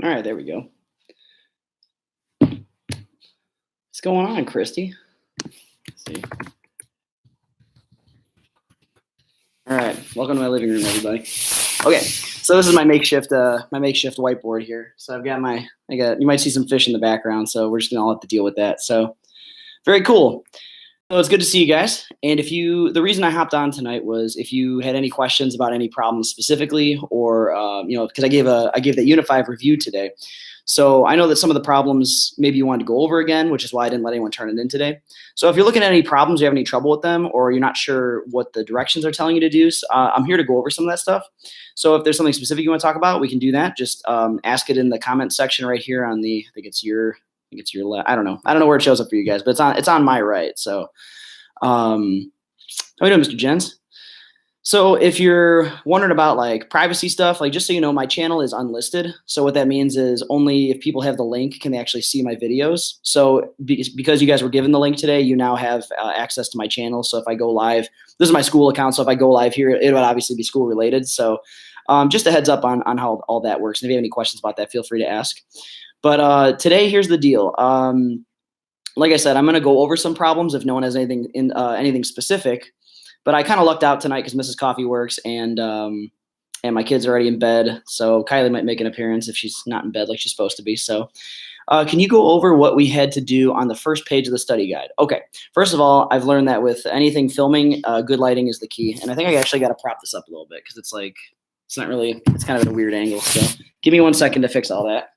All right, there we go. What's going on, Christy? Let's see. All right, welcome to my living room, everybody. Okay, so this is my makeshift whiteboard here. So I've got you might see some fish in the background, so we're just gonna all have to deal with that. So very cool. So it's good to see you guys. And the reason I hopped on tonight was if you had any questions about any problems specifically, or because I gave that Unit 5 review today. So I know that some of the problems maybe you wanted to go over again, which is why I didn't let anyone turn it in today. So if you're looking at any problems, you have any trouble with them, or you're not sure what the directions are telling you to do, I'm here to go over some of that stuff. So if there's something specific you want to talk about, we can do that. Just ask it in the comment section right here on I think it's your left. I don't know where it shows up for you guys, but it's on my right. So, how are you doing, Mr. Jens? So if you're wondering about like privacy stuff, like just so you know, my channel is unlisted. So what that means is only if people have the link can they actually see my videos. So because you guys were given the link today, you now have access to my channel. So if I go live, this is my school account. So if I go live here, it would obviously be school related. So just a heads up on how all that works. And if you have any questions about that, feel free to ask. But today, here's the deal. Like I said, I'm going to go over some problems if no one has anything specific. But I kind of lucked out tonight because Mrs. Coffee works and my kids are already in bed. So Kylie might make an appearance if she's not in bed like she's supposed to be. So can you go over what we had to do on the first page of the study guide? Okay. First of all, I've learned that with anything filming, good lighting is the key. And I think I actually got to prop this up a little bit because it's kind of at a weird angle. So give me 1 second to fix all that.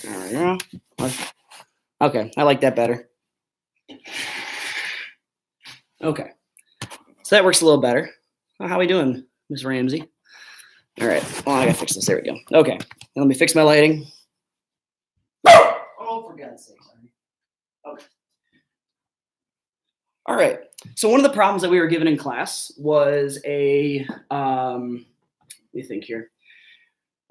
There we go. Okay, I like that better. Okay, so that works a little better. Well, how are we doing, Miss Ramsey? All right, well, I gotta fix this. There we go. Okay, let me fix my lighting. Oh, for God's sake. Okay. All right, so one of the problems that we were given in class was let me think here.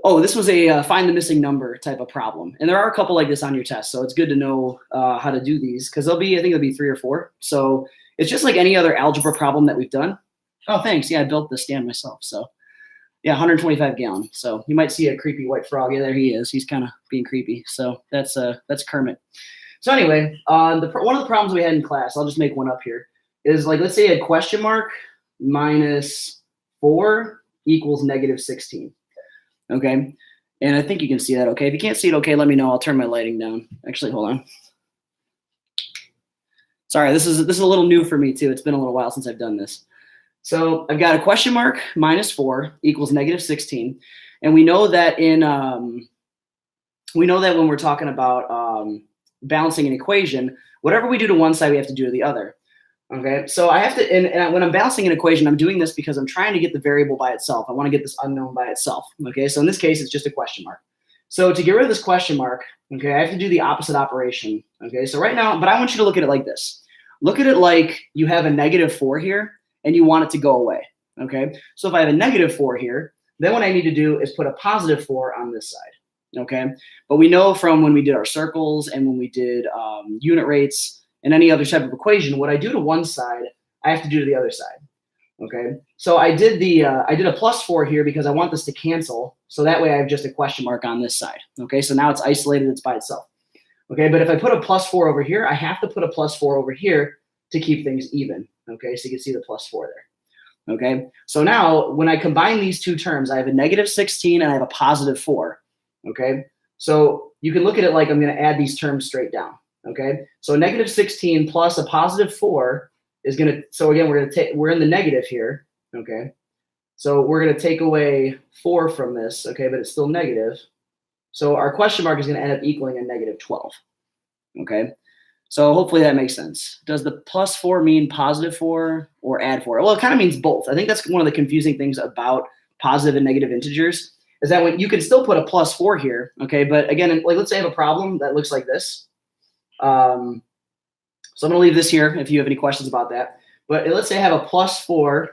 Oh, this was a find the missing number type of problem. And there are a couple like this on your test. So it's good to know how to do these because I think there'll be 3 or 4. So it's just like any other algebra problem that we've done. Oh, thanks. Yeah, I built the stand myself. So yeah, 125 gallon. So you might see a creepy white frog. Yeah, there he is. He's kind of being creepy. So that's Kermit. So anyway, one of the problems we had in class, I'll just make one up here, is like, let's say a question mark minus 4 equals negative 16. Okay, and I think you can see that. Okay, if you can't see it, okay, let me know. I'll turn my lighting down. Actually, hold on. Sorry, this is a little new for me too. It's been a little while since I've done this. So I've got a question mark minus 4 equals negative 16, and we know that when we're talking about balancing an equation, whatever we do to one side, we have to do to the other. Okay, so I have to, and when I'm balancing an equation, I'm doing this because I'm trying to get the variable by itself. I want to get this unknown by itself. Okay, so in this case, it's just a question mark. So to get rid of this question mark, okay, I have to do the opposite operation. Okay, so right now, but I want you to look at it like this. Look at it like you have a negative 4 here, and you want it to go away. Okay, so if I have a negative 4 here, then what I need to do is put a positive 4 on this side. Okay, but we know from when we did our circles and when we did unit rates, and any other type of equation, what I do to one side, I have to do to the other side. Okay, so I did a plus 4 here because I want this to cancel, so that way I have just a question mark on this side. Okay, so now it's isolated, it's by itself. Okay, but if I put a plus 4 over here, I have to put a plus 4 over here to keep things even. Okay, so you can see the plus 4 there. Okay, so now when I combine these two terms, I have a negative 16 and I have a positive 4. Okay, so you can look at it like I'm going to add these terms straight down. Okay, so negative 16 plus a positive 4 is going to, so again, we're in the negative here. Okay, so we're going to take away 4 from this. Okay, but it's still negative. So our question mark is going to end up equaling a negative 12. Okay, so hopefully that makes sense. Does the plus 4 mean positive 4 or add 4? Well, it kind of means both. I think that's one of the confusing things about positive and negative integers is that when you can still put a plus 4 here. Okay, but again, like let's say I have a problem that looks like this. So I'm going to leave this here if you have any questions about that. But let's say I have a plus 4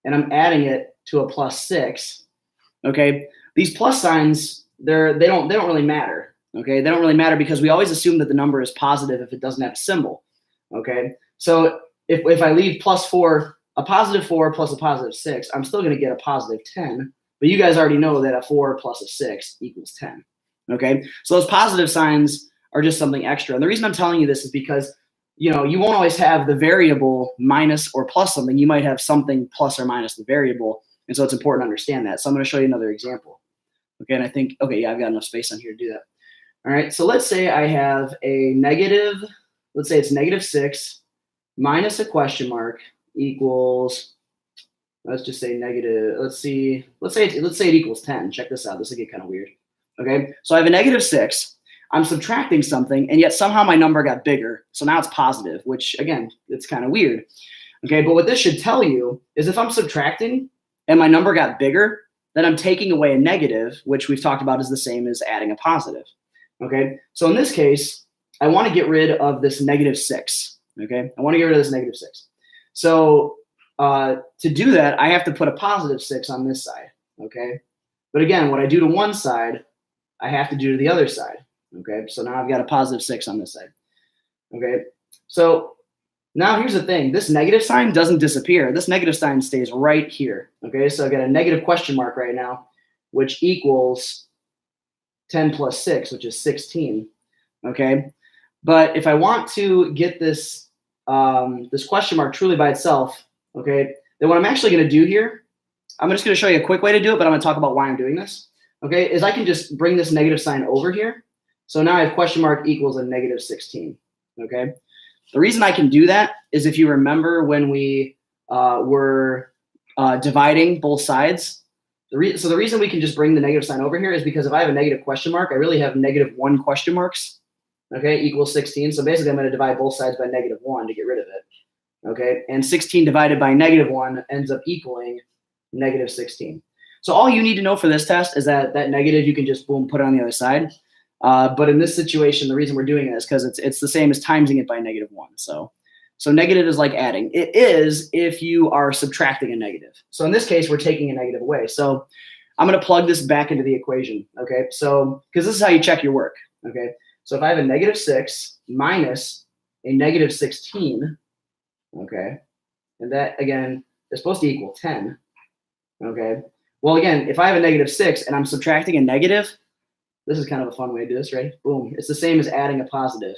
and I'm adding it to a plus 6. Okay, these plus signs they don't really matter. Okay, they don't really matter because we always assume that the number is positive if it doesn't have a symbol. Okay, so if I leave plus 4, a positive 4 plus a positive 6, I'm still going to get a positive 10. But you guys already know that a 4 plus a 6 equals 10. Okay, so those positive signs are just something extra. And the reason I'm telling you this is because, you won't always have the variable minus or plus something. You might have something plus or minus the variable. And so it's important to understand that. So I'm going to show you another example. Okay, and I think, okay, yeah, I've got enough space on here to do that. All right, so let's say I have a negative, let's say it's negative 6 minus a question mark equals, let's just say negative, let's say it equals 10. Check this out. This will get kind of weird. Okay, so I have a negative 6. I'm subtracting something, and yet somehow my number got bigger. So now it's positive, which, again, it's kind of weird. Okay, but what this should tell you is if I'm subtracting and my number got bigger, then I'm taking away a negative, which we've talked about is the same as adding a positive. Okay, so in this case, I want to get rid of this negative 6. Okay, I want to get rid of this negative 6. So to do that, I have to put a positive 6 on this side. Okay, but again, what I do to one side, I have to do to the other side. Okay, so now I've got a positive 6 on this side. Okay, so now here's the thing. This negative sign doesn't disappear. This negative sign stays right here. Okay, so I've got a negative question mark right now, which equals 10 plus 6, which is 16. Okay, but if I want to get this, this question mark truly by itself, okay, then what I'm actually going to do here, I'm just going to show you a quick way to do it, but I'm going to talk about why I'm doing this. Okay, is I can just bring this negative sign over here. So now I have question mark equals a negative 16. Okay, the reason I can do that is if you remember when we were dividing both sides. So the reason we can just bring the negative sign over here is because if I have a negative question mark, I really have negative 1 question marks. Okay, equals 16. So basically, I'm going to divide both sides by negative 1 to get rid of it. Okay, and 16 divided by negative 1 ends up equaling negative 16. So all you need to know for this test is that negative you can just boom put it on the other side. But in this situation, the reason we're doing it is because it's the same as timesing it by negative 1. So negative is like adding. It is if you are subtracting a negative. So in this case, we're taking a negative away. So I'm going to plug this back into the equation. Okay, so because this is how you check your work. Okay, so if I have a negative 6 minus a negative 16, okay, and that again is supposed to equal 10. Okay, well again, if I have a negative 6 and I'm subtracting a negative, this is kind of a fun way to do this, right? Boom. It's the same as adding a positive.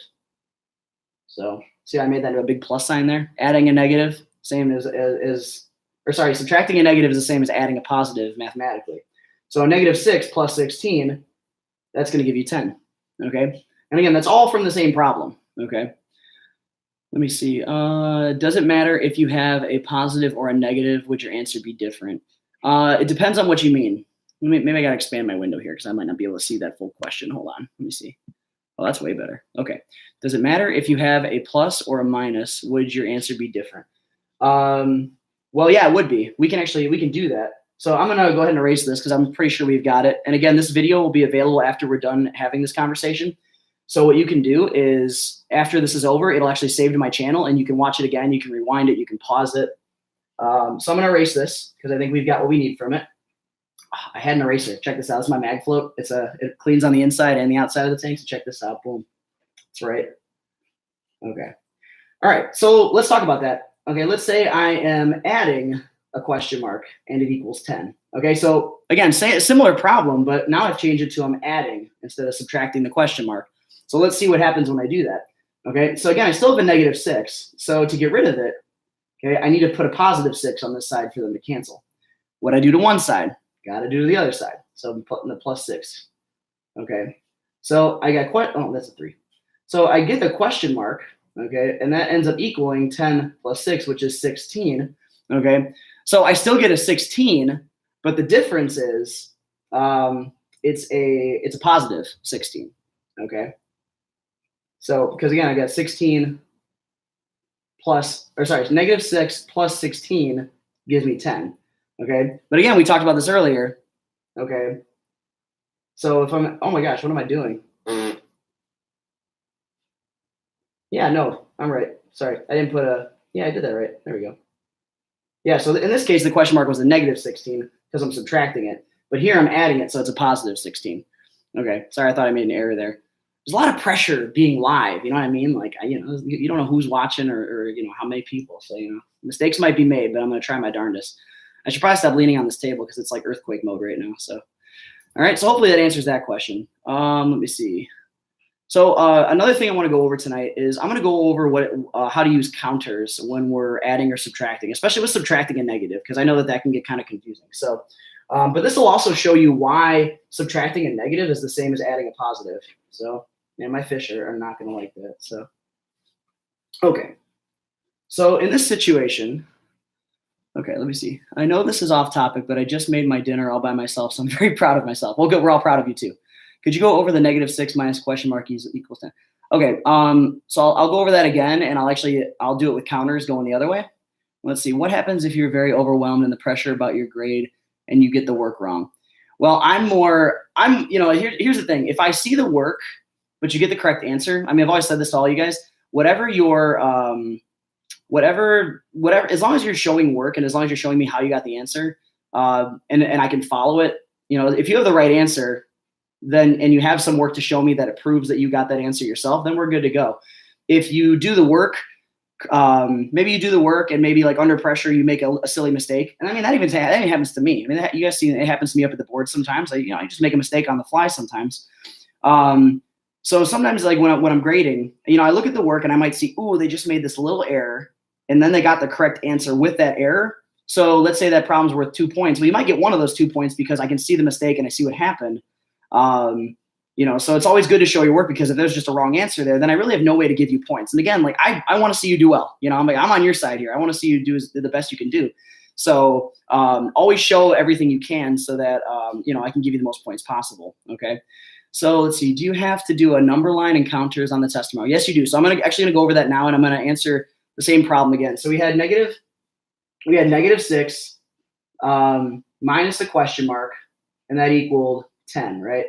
So see, I made that into a big plus sign there. Adding a negative, same subtracting a negative is the same as adding a positive mathematically. So a negative 6 plus 16, that's going to give you 10. Okay. And again, that's all from the same problem. Okay. Let me see. Does it matter if you have a positive or a negative? Would your answer be different? It depends on what you mean. Maybe I got to expand my window here because I might not be able to see that full question. Hold on. Let me see. Oh, that's way better. Okay. Does it matter if you have a plus or a minus? Would your answer be different? Well, yeah, it would be. We can do that. So I'm going to go ahead and erase this because I'm pretty sure we've got it. And again, this video will be available after we're done having this conversation. So what you can do is after this is over, it'll actually save to my channel and you can watch it again. You can rewind it. You can pause it. So I'm going to erase this because I think we've got what we need from it. I had an eraser. Check this out. It's my mag float. It cleans on the inside and the outside of the tank. So check this out. Boom. That's right. Okay. All right. So let's talk about that. Okay. Let's say I am adding a question mark and it equals 10. Okay. So again, say a similar problem, but now I've changed it to I'm adding instead of subtracting the question mark. So let's see what happens when I do that. Okay. So again, I still have a negative 6. So to get rid of it, okay, I need to put a positive 6 on this side for them to cancel. What I do to one side, got to do to the other side. So I'm putting the plus 6. Okay. So I got that's a 3. So I get the question mark. Okay. And that ends up equaling 10 plus 6, which is 16. Okay. So I still get a 16, but the difference is it's a positive 16. Okay. So because again, I got 16 negative 6 plus 16 gives me 10. Okay. But again, we talked about this earlier. Okay. So if oh my gosh, what am I doing? Yeah, no, I'm right. Sorry. I didn't put I did that right. There we go. Yeah. So in this case, the question mark was a negative 16 because I'm subtracting it, but here I'm adding it. So it's a positive 16. Okay. Sorry. I thought I made an error there. there's a lot of pressure being live. You know what I mean? Like, you don't know who's watching or how many people. So, mistakes might be made, but I'm going to try my darndest. I should probably stop leaning on this table because it's like earthquake mode right now. So, all right. So hopefully that answers that question. Let me see. So another thing I want to go over tonight is I'm going to go over how to use counters when we're adding or subtracting, especially with subtracting a negative, because I know that can get kind of confusing. So, but this will also show you why subtracting a negative is the same as adding a positive. So, man, my fish are not going to like that. So, okay. So in this situation, okay, let me see. I know this is off topic, but I just made my dinner all by myself, so I'm very proud of myself. Well, good. We're all proud of you too. Could you go over the -6 minus question mark equals 10? Okay, so I'll go over that again, and I'll do it with counters going the other way. Let's see. What happens if you're very overwhelmed in the pressure about your grade and you get the work wrong? Well, here's the thing. If I see the work, but you get the correct answer, I've always said this to all you guys, whatever, as long as you're showing work and as long as you're showing me how you got the answer, and I can follow it, if you have the right answer, and you have some work to show me that it proves that you got that answer yourself, then we're good to go. If you do the work, maybe you do the work and maybe like under pressure, you make a silly mistake. And that even happens to me. You guys see it happens to me up at the board sometimes. I just make a mistake on the fly sometimes. So sometimes like when I'm grading, I look at the work and I might see, they just made this little error and then they got the correct answer with that error. So let's say that problem's worth 2 points. Well, you might get one of those 2 points because I can see the mistake and I see what happened. So it's always good to show your work, because if there's just a wrong answer there, then I really have no way to give you points. And again, like I want to see you do well. I'm on your side here. I want to see you do the best you can do. So always show everything you can so that I can give you the most points possible. Okay. So let's see. Do you have to do a number line and counters on the test tomorrow? Yes, you do. So I'm actually gonna go over that now, and I'm gonna answer the same problem again. So we had -6 minus a question mark, and that equaled 10, right?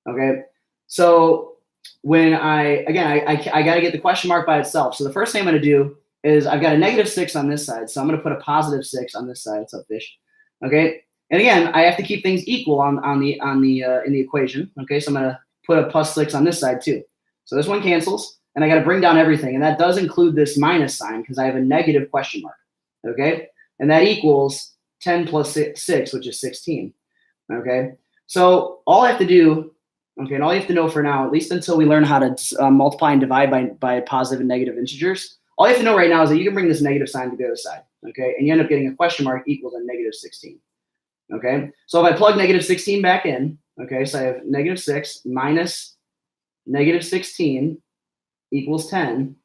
Okay. So when I got to get the question mark by itself. So the first thing I'm going to do is I've got a -6 on this side. So I'm going to put a +6 on this side. What's up, fish? Okay. And again, I have to keep things equal in the equation. Okay. So I'm going to put a +6 on this side too. So this one cancels, and I got to bring down everything. And that does include this minus sign because I have a negative question mark. Okay. And that equals 10 plus 6, which is 16. Okay. So all I have to do, and all you have to know for now, at least until we learn how to multiply and divide by positive and negative integers, all you have to know right now is that you can bring this negative sign to the other side, okay? And you end up getting a question mark equals a -16, okay? So if I plug -16 back in, okay, so I have -6 minus -16 equals 10.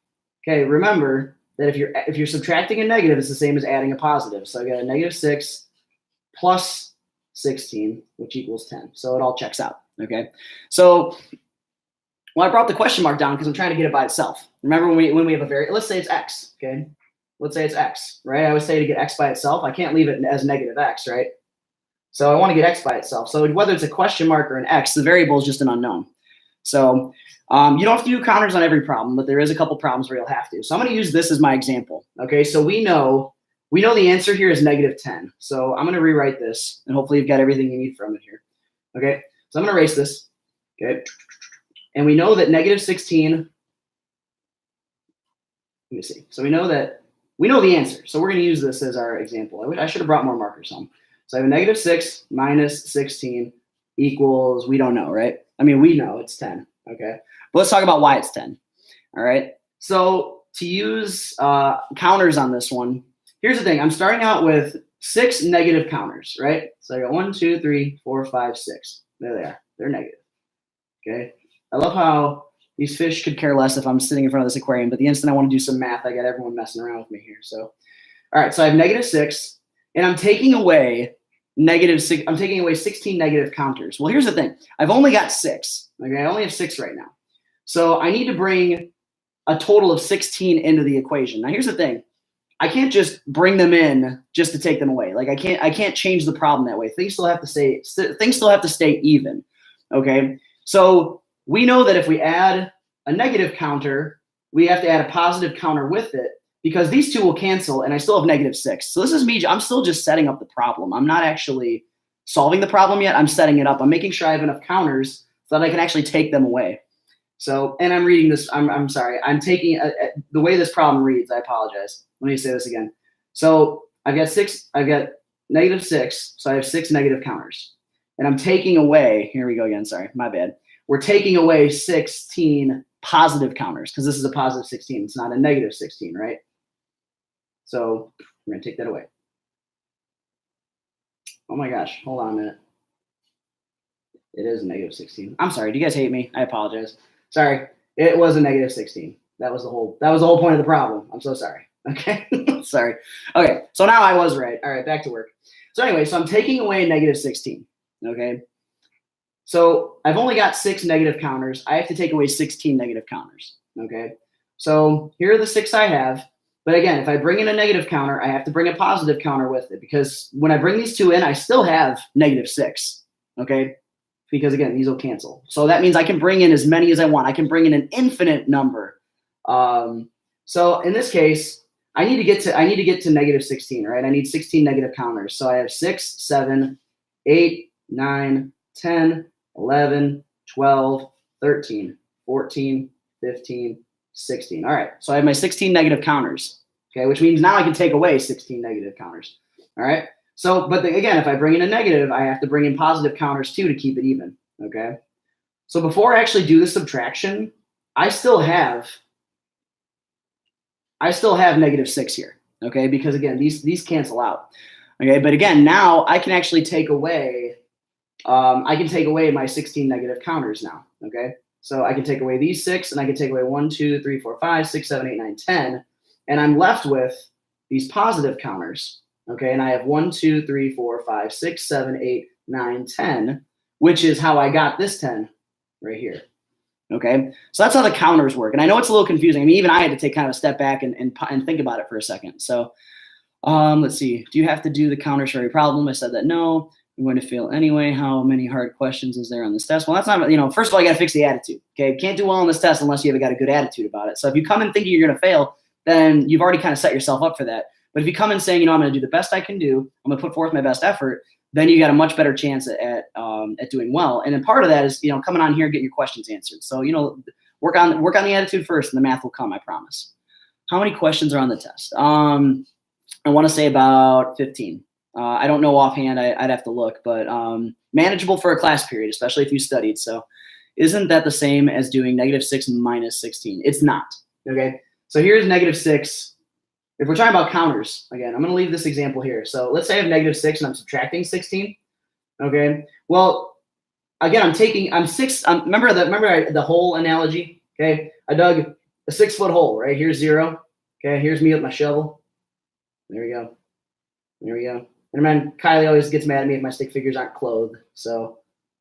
Okay, remember that if you're subtracting a negative, it's the same as adding a positive. So I got a -6 plus 16, which equals 10. So it all checks out. Okay. So I brought the question mark down because I'm trying to get it by itself. Remember when we have let's say it's X. Okay. Let's say it's X, right? I would say to get X by itself, I can't leave it as -X, right? So I want to get X by itself. So whether it's a question mark or an X, the variable is just an unknown. So you don't have to do counters on every problem, but there is a couple problems where you'll have to. So I'm going to use this as my example. Okay. So we know the answer here is -10. So I'm going to rewrite this, and hopefully you've got everything you need from it here. Okay. So I'm going to erase this. Okay. And we know that -16. Let me see. So we know the answer. So we're going to use this as our example. I should have brought more markers home. So I have a -6 minus 16 equals, we don't know, right? We know it's 10. Okay. But let's talk about why it's 10. All right. So to use counters on this one, here's the thing. I'm starting out with 6 negative counters, right? So I got 1, 2, 3, 4, 5, 6. There they are. They're negative. Okay. I love how these fish could care less if I'm sitting in front of this aquarium, but the instant I want to do some math, I got everyone messing around with me here. So, all right. So I have -6, and I'm taking away -6. I'm taking away 16 negative counters. Well, here's the thing. I've only got 6. Okay. I only have 6 right now. So I need to bring a total of 16 into the equation. Now, here's the thing. I can't just bring them in just to take them away. Like I can't change the problem that way. Things still have to stay even. Okay. So we know that if we add a negative counter, we have to add a positive counter with it because these two will cancel and I still have -6. So this is me. I'm still just setting up the problem. I'm not actually solving the problem yet. I'm setting it up. I'm making sure I have enough counters so that I can actually take them away. So, and I'm reading this, I'm sorry, I'm taking, the way this problem reads, I apologize. Let me say this again. So I've got -6, so I have 6 negative counters. And I'm taking away, here we go again, sorry, my bad. We're taking away 16 positive counters, because this is a positive 16, it's not a negative 16, right? So we're gonna take that away. Oh my gosh, hold on a minute. It is a negative 16. I'm sorry, do you guys hate me? I apologize. Sorry, it was a negative 16. That was the whole point of the problem. I'm so sorry. Okay, sorry. Okay, so now I was right. All right, back to work. So anyway, so I'm taking away a negative 16. Okay, so I've only got 6 negative counters. I have to take away 16 negative counters. Okay, so here are the 6 I have. But again, if I bring in a negative counter, I have to bring a positive counter with it, because when I bring these 2 in, I still have -6. Okay, because again, these will cancel. So that means I can bring in as many as I want. I can bring in an infinite number. So in this case, I need to get to -16, right? I need 16 negative counters. So I have 6, 7, 8, 9, 10, 11, 12, 13, 14, 15, 16. All right. So I have my 16 negative counters. Okay, which means now I can take away 16 negative counters. All right. So, but again, if I bring in a negative, I have to bring in positive counters too to keep it even. Okay. So before I actually do the subtraction, I still have -6 here. Okay, because again, these cancel out. Okay, but again, now I can actually take away. I can take away my 16 negative counters now. Okay, so I can take away these 6, and I can take away 1, 2, 3, 4, 5, 6, 7, 8, 9, 10, and I'm left with these positive counters. Okay, and I have 1, 2, 3, 4, 5, 6, 7, 8, 9, 10, which is how I got this 10 right here. Okay, so that's how the counters work. And I know it's a little confusing. I mean, even I had to take kind of a step back and think about it for a second. So let's see. Do you have to do the counters for every problem? I said that no. I'm going to fail anyway. How many hard questions is there on this test? Well, that's not, first of all, you got to fix the attitude. Okay, can't do well on this test unless you have got a good attitude about it. So if you come in thinking you're going to fail, then you've already kind of set yourself up for that. But if you come in saying, I'm going to do the best I can do, I'm going to put forth my best effort, then you got a much better chance at doing well. And then part of that is, coming on here and get your questions answered. So, work on the attitude first, and the math will come, I promise. How many questions are on the test? I want to say about 15. I don't know offhand. I'd have to look, but manageable for a class period, especially if you studied. So isn't that the same as doing -6 minus 16? It's not. Okay. So here's -6. If we're talking about counters, again, I'm going to leave this example here. So let's say I have -6 and I'm subtracting 16. Okay. Well, again, remember the hole analogy. Okay. I dug a 6-foot hole, right? Here's 0. Okay. Here's me with my shovel. There we go. There we go. And then Kylie always gets mad at me if my stick figures aren't clothed. So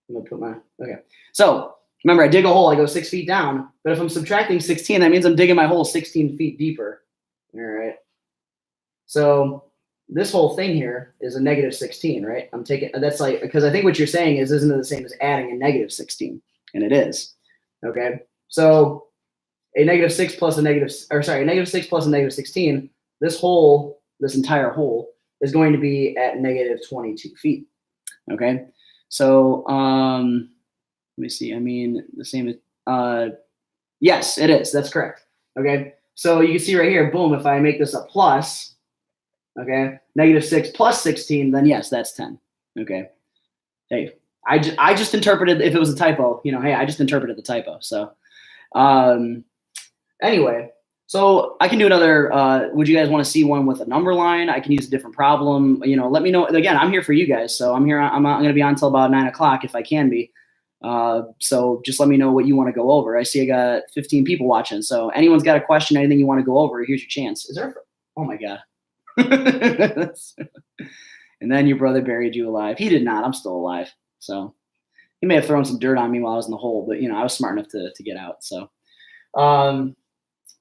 I'm going to put okay. So remember, I dig a hole, I go 6 feet down. But if I'm subtracting 16, that means I'm digging my hole 16 feet deeper. All right. So this whole thing here is a -16, right? I'm taking, that's like, because I think what you're saying is, isn't it the same as adding a -16? And it is. Okay. So a -6 plus a -6 plus a -16, this entire hole is going to be at -22 feet. Okay. So, let me see. I mean, the same as, yes, it is. That's correct. Okay. So you can see right here, boom, if I make this a plus, okay, -6 plus 16, then yes, that's 10. Okay. Hey, I just interpreted, if it was a typo, hey, I just interpreted the typo. So, anyway, so I can do another, would you guys want to see one with a number line? I can use a different problem. Let me know. Again, I'm here for you guys. So I'm here. I'm going to be on until about 9 o'clock if I can be. So just let me know what you want to go over. I see I got 15 people watching. So anyone's got a question, anything you want to go over, here's your chance. Is there? Oh my God. And then your brother buried you alive. He did not. I'm still alive. So he may have thrown some dirt on me while I was in the hole, but I was smart enough to get out. So,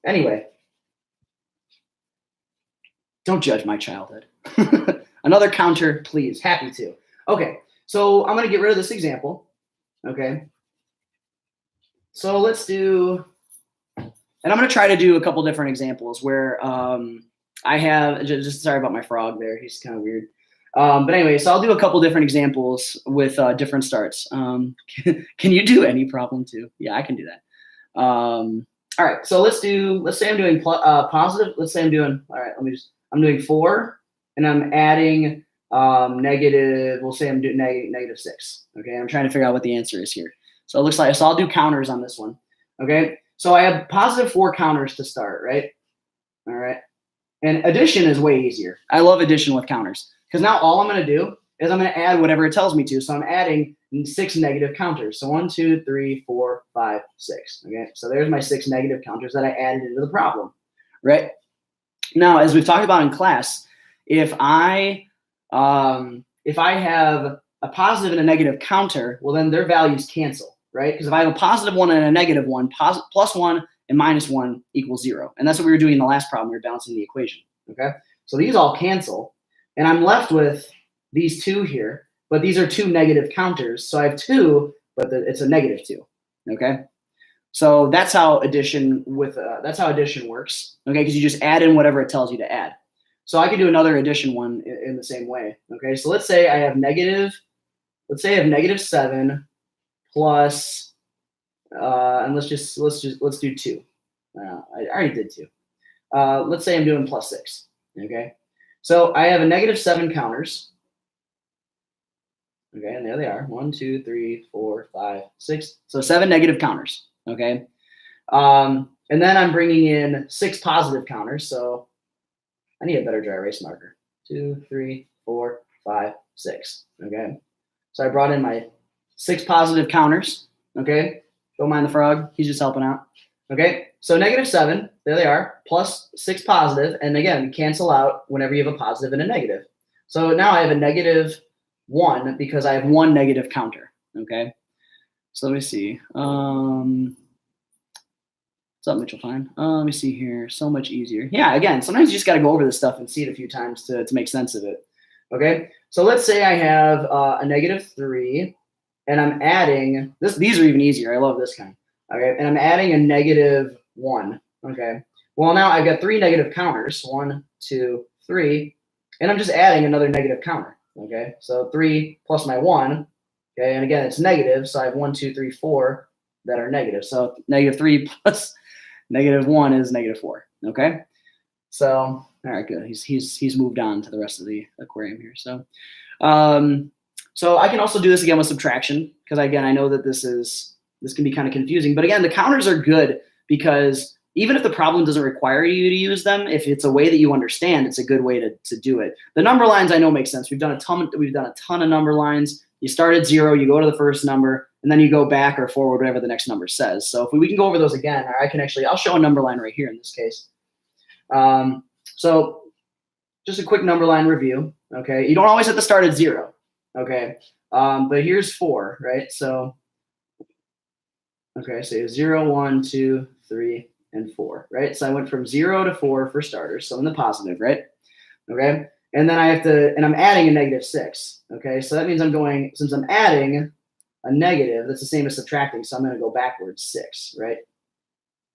anyway, don't judge my childhood. Another counter, please. Happy to. Okay. So I'm going to get rid of this example. Okay. So let's do, and I'm going to try to do a couple different examples where, I have just sorry about my frog there. He's kind of weird. But anyway, so I'll do a couple different examples with different starts. Can you do any problem too? Yeah, I can do that. All right, so let's say I'm doing positive. Let's say I'm doing, all right, I'm doing 4 and I'm adding negative, we'll say I'm doing negative 6. Okay, I'm trying to figure out what the answer is here. So it looks like, so I'll do counters on this one. Okay, so I have positive 4 counters to start, right? All right, and addition is way easier. I love addition with counters because now all I'm going to do is I'm going to add whatever it tells me to. So I'm adding 6 negative counters. So 1, 2, 3, 4, 5, 6. Okay, so there's my 6 negative counters that I added into the problem, right? Now, as we've talked about in class, if I have a positive and a negative counter, well, then their values cancel, right? Because if I have a positive 1 and a negative 1, plus 1 and minus 1 equals 0. And that's what we were doing in the last problem. We were balancing the equation, okay? So these all cancel, and I'm left with these 2 here, but these are 2 negative counters. So I have 2, but it's a negative 2, okay? So that's how addition works, okay? Because you just add in whatever it tells you to add. So I could do another addition one in the same way, okay? So let's say I have negative 7 plus, and let's do 2. I already did 2. Let's say I'm doing plus 6, okay? So I have a negative 7 counters. Okay, and there they are. 1, 2, 3, 4, 5, 6. So 7 negative counters. Okay. And then I'm bringing in 6 positive counters. So I need a better dry erase marker. 2, 3, 4, 5, 6. Okay. So I brought in my 6 positive counters. Okay. Don't mind the frog. He's just helping out. Okay. So negative 7, there they are, plus 6 positive. And again, cancel out whenever you have a positive and a negative. So now I have a negative 1 because I have 1 negative counter. Okay. So let me see. What's up, Mitchell? Fine. Let me see here. So much easier. Yeah, again, sometimes you just got to go over this stuff and see it a few times to make sense of it. Okay. So let's say I have a negative 3 and I'm adding this. These are even easier. I love this kind. Okay. And I'm adding a negative 1. Okay. Well, now I've got 3 negative counters. 1, 2, 3. And I'm just adding another negative counter. Okay. So 3 plus my 1. Okay. And again, it's negative. So I have 1, 2, 3, 4 that are negative. So negative 3 plus negative 1 is negative 4. Okay. So, all right, good. He's moved on to the rest of the aquarium here. So, so I can also do this again with subtraction because again, I know that this can be kind of confusing, but again, the counters are good because even if the problem doesn't require you to use them, if it's a way that you understand, it's a good way to do it. The number lines I know make sense. We've done a ton of number lines. You start at 0, you go to the first number, and then you go back or forward, whatever the next number says. So if we can go over those again, I'll show a number line right here in this case. So just a quick number line review. Okay, you don't always have to start at 0. Okay, but here's 4, right? So okay, so 0, 1, 2, 3, and 4, right? So I went from 0 to 4 for starters, so in the positive, right? Okay, and then I'm adding a negative 6. Okay, so that means since I'm adding a negative, that's the same as subtracting, so I'm going to go backwards 6, right?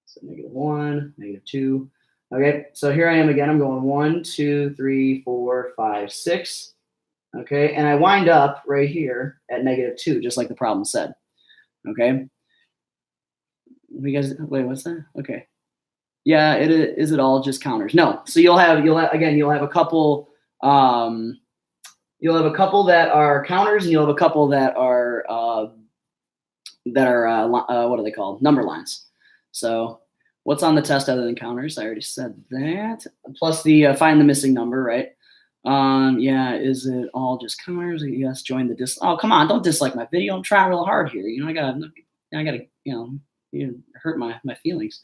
So negative 1, negative 2. Okay, so here I am again. I'm going 1, 2, 3, 4, 5, 6. Okay, and I wind up right here at negative 2, just like the problem said. Okay. You guys, wait, what's that? Okay. Yeah, is it all just counters? No. So you'll have a couple. You'll have a couple that are counters, and you'll have a couple that are what are they called? Number lines. So what's on the test other than counters? I already said that. Plus the find the missing number, right? Yeah, is it all just counters? Yes, join the Oh, come on, don't dislike my video. I'm trying real hard here. I gotta, you hurt my feelings.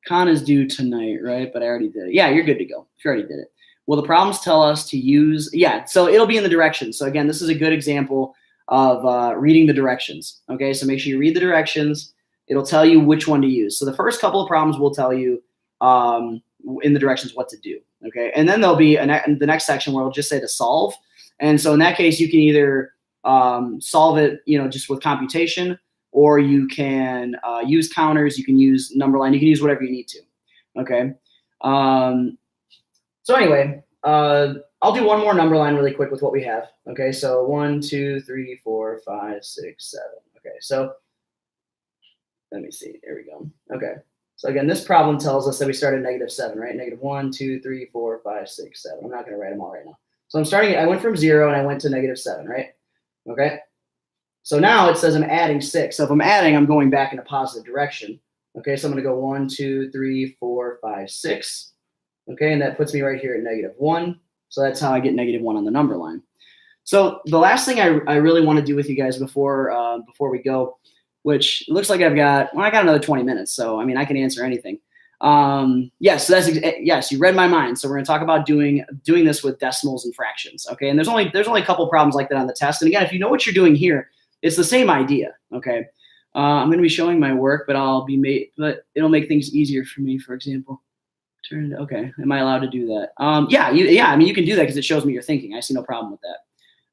Con is due tonight, right? But I already did it. Yeah, you're good to go if you already did it. Well, the problems tell us to use, so it'll be in the directions. So again, this is a good example of reading the directions. Okay, so make sure you read the directions. It'll tell you which one to use. So the first couple of problems will tell you in the directions what to do. Okay, and then there'll be the next section where it'll just say to solve. And so in that case, you can either solve it, just with computation, or you can use counters. You can use number line. You can use whatever you need to. Okay. So anyway, I'll do one more number line really quick with what we have. Okay, so 1, 2, 3, 4, 5, 6, 7. Okay, so Let me see. There we go. Okay. So again, this problem tells us that we start at -7, right? -1, 2, 3, 4, 5, 6, 7. I'm not going to write them all right now. So I'm starting, I went from 0 and I went to -7, right? Okay. So now it says I'm adding 6. So if I'm adding, I'm going back in a positive direction. Okay. So I'm going to go 1, 2, 3, 4, 5, 6. Okay. And that puts me right here at -1. So that's how I get -1 on the number line. So the last thing I really want to do with you guys before we go, which looks like I got another 20 minutes. So, I mean, I can answer anything. Yes, so yes, you read my mind. So we're going to talk about doing this with decimals and fractions. Okay. And there's only a couple problems like that on the test. And again, if you know what you're doing here, it's the same idea. Okay. I'm going to be showing my work, but it'll make things easier for me. For example, okay. Am I allowed to do that? Yeah. I mean, you can do that because it shows me you're thinking. I see no problem with that.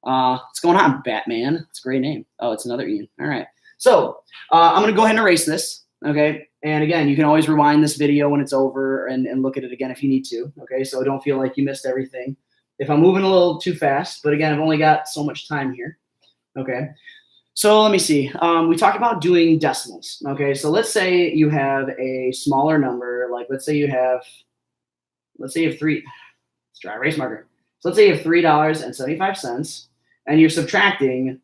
What's going on, Batman? It's a great name. Oh, it's another Ian. All right. So I'm going to go ahead and erase this. Okay. And again, you can always rewind this video when it's over and look at it again if you need to. Okay. So don't feel like you missed everything if I'm moving a little too fast. But again, I've only got so much time here. Okay. So let me see. We talked about doing decimals. Okay. So let's say you have a smaller number. Like let's say you have three. Let's try erase marker. So let's say you have $3.75 and you're subtracting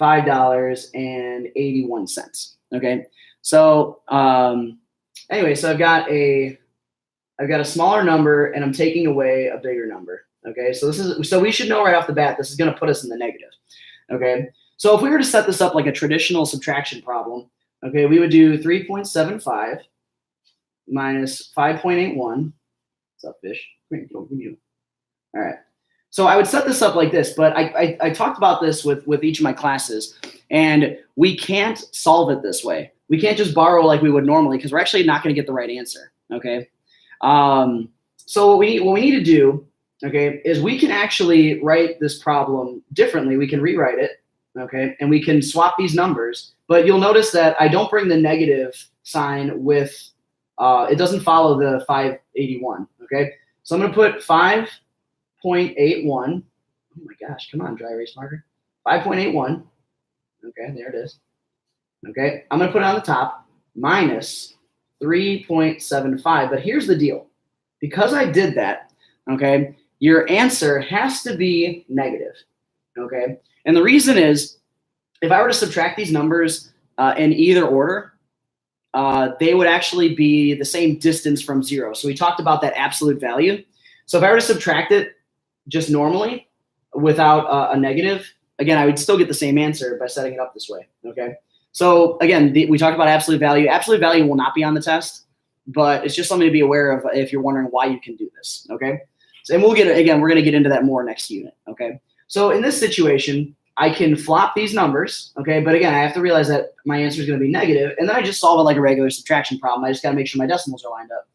$5.81. Okay. So anyway, so I've got a smaller number and I'm taking away a bigger number. Okay. So we should know right off the bat, this is going to put us in the negative. Okay. So if we were to set this up like a traditional subtraction problem, okay, we would do 3.75 minus 5.81. What's up, fish? All right. So I would set this up like this, but I talked about this with each of my classes, and we can't solve it this way. We can't just borrow like we would normally because we're actually not going to get the right answer. Okay. So what we need to do, okay, is we can actually write this problem differently. We can rewrite it, okay, and we can swap these numbers. But you'll notice that I don't bring the negative sign with. It doesn't follow the 581. Okay. So I'm going to put 5.81. Oh my gosh, come on, dry erase marker. 5.81. Okay, there it is. Okay, I'm going to put it on the top, minus 3.75. But here's the deal. Because I did that, okay, your answer has to be negative. Okay, and the reason is if I were to subtract these numbers in either order, they would actually be the same distance from 0. So we talked about that absolute value. So if I were to subtract it just normally without a negative, again, I would still get the same answer by setting it up this way. Okay. So again, we talked about absolute value. Absolute value will not be on the test, but it's just something to be aware of if you're wondering why you can do this. Okay. So, and we're going to get into that more next unit. Okay. So in this situation, I can flop these numbers. Okay. But again, I have to realize that my answer is going to be negative, and then I just solve it like a regular subtraction problem. I just got to make sure my decimals are lined up.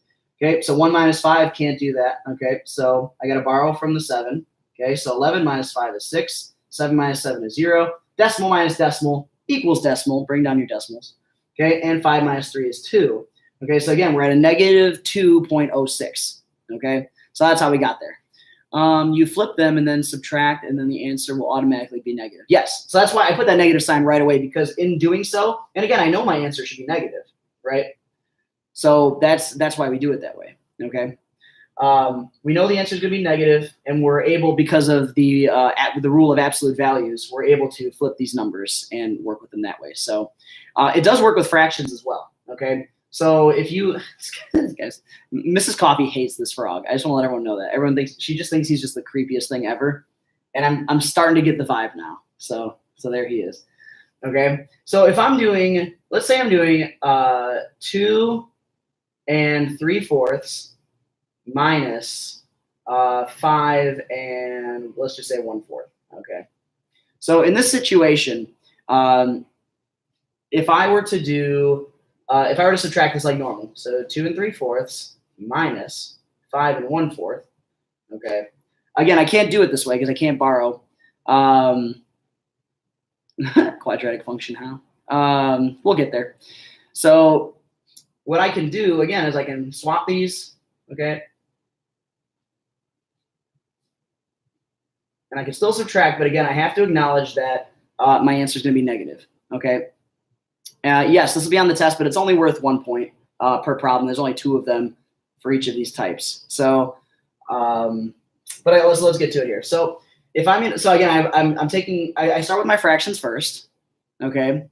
Okay. So 1 minus 5 can't do that. Okay. So I got to borrow from the 7. Okay. So 11 minus 5 is 6. 7 minus 7 is 0. Decimal minus decimal equals decimal. Bring down your decimals. Okay. And 5 minus 3 is 2. Okay. So again, we're at a negative 2.06. Okay. So that's how we got there. You flip them and then subtract, and then the answer will automatically be negative. Yes. So that's why I put that negative sign right away, because in doing so, and again, I know my answer should be negative, right? So that's why we do it that way. Okay. We know the answer is going to be negative, and we're able, because of the rule of absolute values, we're able to flip these numbers and work with them that way. So it does work with fractions as well. Okay. So if you, guys, Mrs. Coffee hates this frog. I just want to let everyone know that. She just thinks he's just the creepiest thing ever. And I'm starting to get the vibe now. So there he is. Okay. So if I'm doing, let's say I'm doing 2 3/4 minus 5 and let's just say 1/4. Okay. So in this situation, if I were to subtract this like normal, so 2 3/4 minus 5 1/4. Okay. Again, I can't do it this way because I can't borrow. Quadratic function, how? We'll get there. So what I can do, again, is I can swap these, okay? And I can still subtract, but again, I have to acknowledge that my answer is going to be negative, okay? Yes, this will be on the test, but it's only worth 1 point per problem. There's only 2 of them for each of these types. So, let's get to it here. So if I'm in, so again, I'm taking, I start with my fractions first. Okay.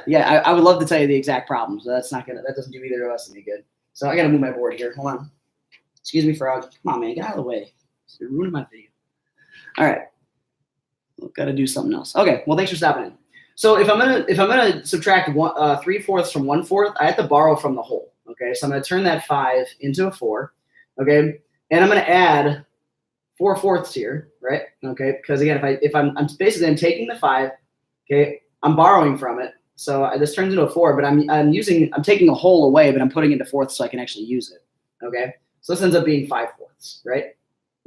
Yeah, I would love to tell you the exact problems, but that doesn't do either of us any good. So I got to move my board here. Hold on. Excuse me, frog. Come on, man, get out of the way. You're ruining my video. All right. We've got to do something else. Okay. Well, thanks for stopping in. So if I'm gonna subtract 3/4 from 1/4, I have to borrow from the whole. Okay. So I'm gonna turn that 5 into a 4. Okay. And I'm gonna add 4/4 here, right? Okay. Because again, if I'm basically taking the 5. Okay. I'm borrowing from it. So this turns into a 4, but I'm taking a whole away, but I'm putting it into fourths so I can actually use it. Okay. So this ends up being 5/4, right?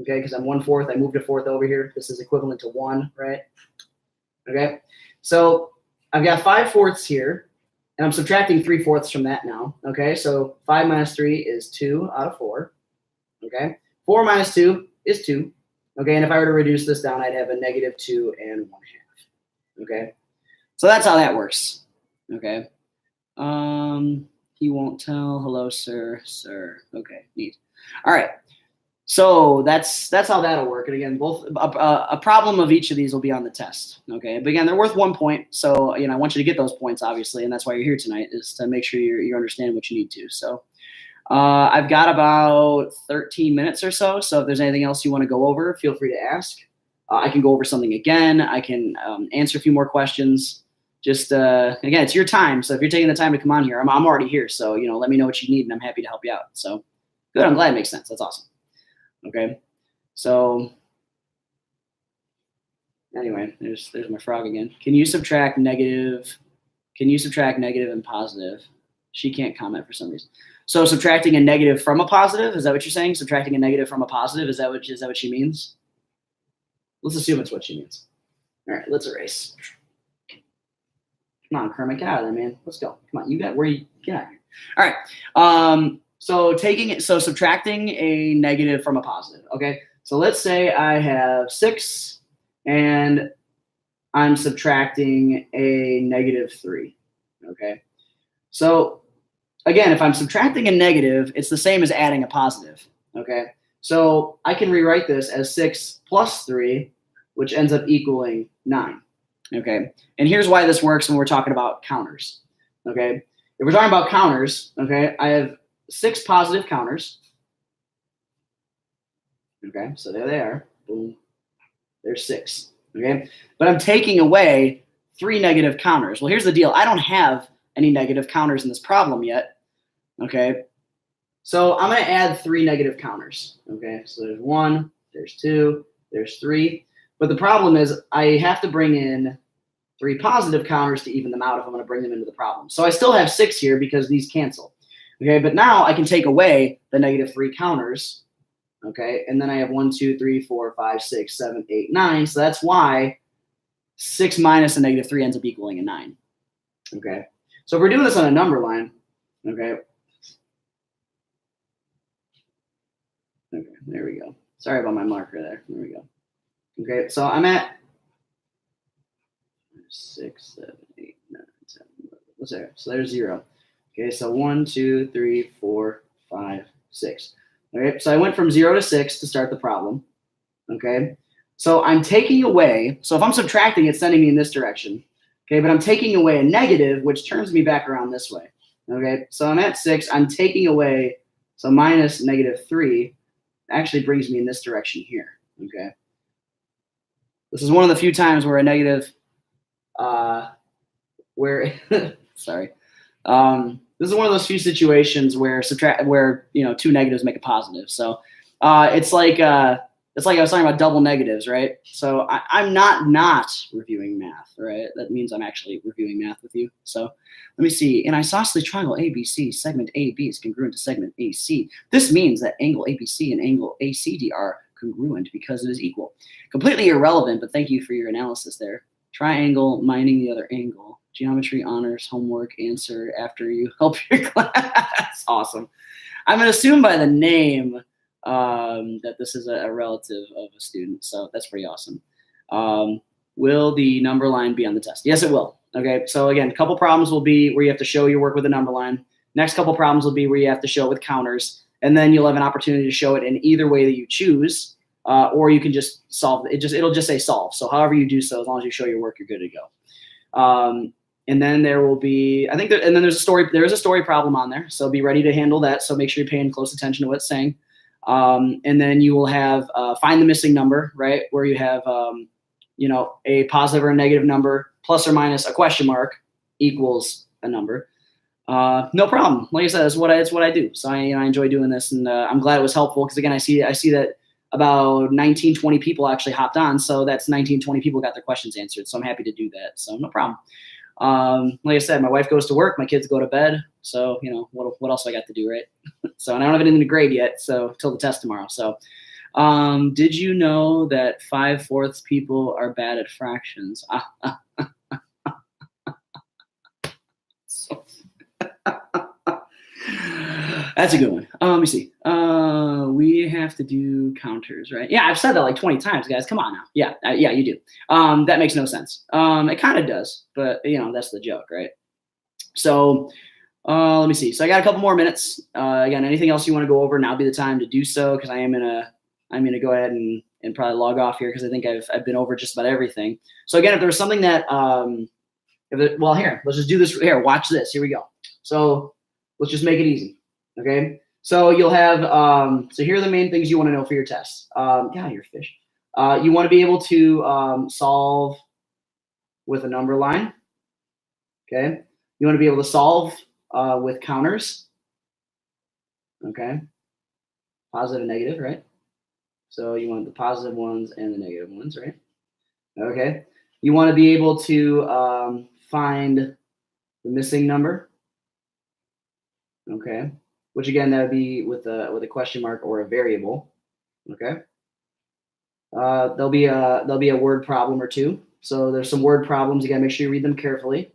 Okay, because I'm 1/4. I moved a fourth over here. This is equivalent to 1, right? Okay. So I've got 5/4 here, and I'm subtracting 3/4 from that now. Okay. So 5 minus 3 is 2 out of 4. Okay. 4 minus 2 is 2. Okay. And if I were to reduce this down, I'd have a -2 and 1/2. Okay. So that's how that works. Okay. He won't tell. Hello, sir. Sir. Okay. Neat. All right. So that's how that'll work. And again, both a problem of each of these will be on the test. Okay. But again, they're worth 1 point. So, I want you to get those points, obviously. And that's why you're here tonight, is to make sure you understand what you need to. So I've got about 13 minutes or so. So if there's anything else you want to go over, feel free to ask. I can go over something again. I can answer a few more questions. Just, again, it's your time. So if you're taking the time to come on here, I'm already here. So, let me know what you need, and I'm happy to help you out. So good. I'm glad it makes sense. That's awesome. Okay. So anyway, there's my frog again. Can you subtract negative and positive? She can't comment for some reason. So subtracting a negative from a positive, is that what you're saying? Subtracting a negative from a positive, is that what she means? Let's assume it's what she means. All right, let's erase. Come on, Kermit, get out of there, man. Let's go. Come on, get out of here. All right. So subtracting a negative from a positive. Okay. So let's say I have 6 and I'm subtracting a -3. Okay. So again, if I'm subtracting a negative, it's the same as adding a positive. Okay. So I can rewrite this as 6 plus 3, which ends up equaling 9. Okay. And here's why this works when we're talking about counters. Okay. If we're talking about counters, okay, I have 6 positive counters. Okay. So there they are. Boom. There's 6. Okay. But I'm taking away 3 negative counters. Well, here's the deal. I don't have any negative counters in this problem yet. Okay. So I'm going to add 3 negative counters. Okay. So there's 1, there's 2, there's 3. But the problem is I have to bring in 3 positive counters to even them out if I'm going to bring them into the problem. So I still have 6 here because these cancel. Okay, but now I can take away the -3 counters. Okay, and then I have 1, 2, 3, 4, 5, 6, 7, 8, 9. So that's why 6 minus a -3 ends up equaling a 9. Okay, so if we're doing this on a number line, okay, there we go. Sorry about my marker there. There we go. Okay, so I'm at 6, 7, 8, 9, 10. What's there? So there's 0. Okay, so 1, 2, 3, 4, 5, 6. All right, so I went from 0 to 6 to start the problem. Okay, so I'm taking away, so if I'm subtracting, it's sending me in this direction. Okay, but I'm taking away a negative, which turns me back around this way. Okay, so I'm at 6, I'm taking away, so minus -3 actually brings me in this direction here. Okay, this is one of the few times where a negative, sorry. This is one of those few situations where 2 negatives make a positive. So it's like I was talking about double negatives, right? So I'm not reviewing math, right? That means I'm actually reviewing math with you. So let me see. An isosceles triangle ABC, segment AB is congruent to segment AC. This means that angle ABC and angle ACD are congruent because it is equal. Completely irrelevant, but thank you for your analysis there. Triangle mining the other angle. Geometry honors homework answer after you help your class. Awesome. I'm going to assume by the name that this is a relative of a student. So that's pretty awesome. Will the number line be on the test? Yes, it will. Okay, so again, a couple problems will be where you have to show your work with a number line. Next couple problems will be where you have to show it with counters, and then you'll have an opportunity to show it in either way that you choose, or you can just solve it. It'll just say solve. So however you do so, as long as you show your work, you're good to go. And then there will be, and then there's a story. There is a story problem on there, so be ready to handle that. So make sure you're paying close attention to what it's saying. And then you will have find the missing number, right? Where you have a positive or a negative number plus or minus a question mark equals a number. No problem. Like I said, it's what I do. So I enjoy doing this, and I'm glad it was helpful because again, I see that about 19, 20 people actually hopped on. So that's 19, 20 people got their questions answered. So I'm happy to do that. So no problem. Like I said, my wife goes to work, my kids go to bed. So, what else I got to do, right? So, and I don't have anything to grade yet. So till the test tomorrow. So, did you know that 5/4 people are bad at fractions? That's a good one. Let me see. We have to do counters, right? Yeah, I've said that like 20 times, guys. Come on now. Yeah, you do. That makes no sense. It kind of does, but that's the joke, right? So let me see. So I got a couple more minutes. Again, anything else you want to go over? Now be the time to do so because I'm gonna go ahead and probably log off here because I think I've been over just about everything. So again, if there was something that here, let's just do this. Here, watch this. Here we go. So let's just make it easy. Okay. So you'll have, so here are the main things you want to know for your test. You're a fish. You want to be able to solve with a number line. Okay. You want to be able to solve with counters. Okay. Positive and negative, right? So you want the positive ones and the negative ones, right? Okay. You want to be able to find the missing number. Okay. Which again, that would be with a question mark or a variable. Okay. There'll be a word problem or two. So there's some word problems. You gotta make sure you read them carefully.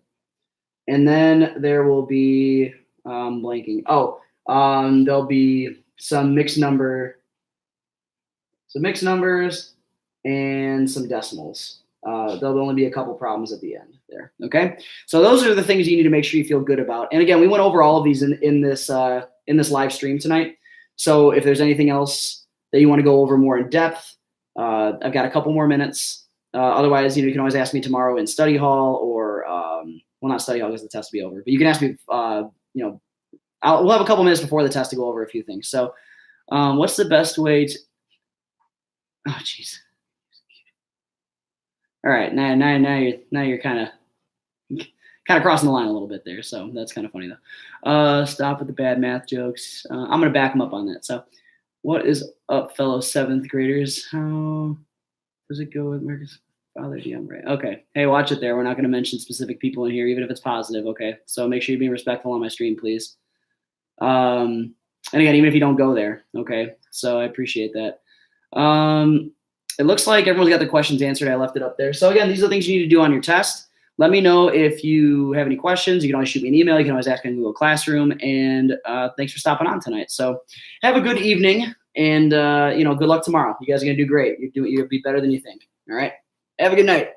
And then there will be blanking. There'll be some mixed numbers and some decimals. There'll only be a couple problems at the end there. Okay. So those are the things you need to make sure you feel good about. And again, we went over all of these in this live stream tonight. So if there's anything else that you want to go over more in depth, I've got a couple more minutes. Otherwise, you can always ask me tomorrow in study hall or, not study hall because the test will be over, but you can ask me, we'll have a couple minutes before the test to go over a few things. So what's the best way to, oh, geez. All right, now you're kind of crossing the line a little bit there, so that's kind of funny though. Stop with the bad math jokes. I'm gonna back them up on that. So, what is up, fellow 7th graders? How does it go with Marcus' father? Right? Okay. Hey, watch it there. We're not gonna mention specific people in here, even if it's positive. Okay. So make sure you're being respectful on my stream, please. And again, even if you don't go there, okay. So I appreciate that. It looks like everyone's got the questions answered. I left it up there. So again, these are the things you need to do on your test. Let me know if you have any questions. You can always shoot me an email. You can always ask in Google Classroom. And thanks for stopping on tonight. So have a good evening, and good luck tomorrow. You guys are gonna do great. You'll be better than you think. All right. Have a good night.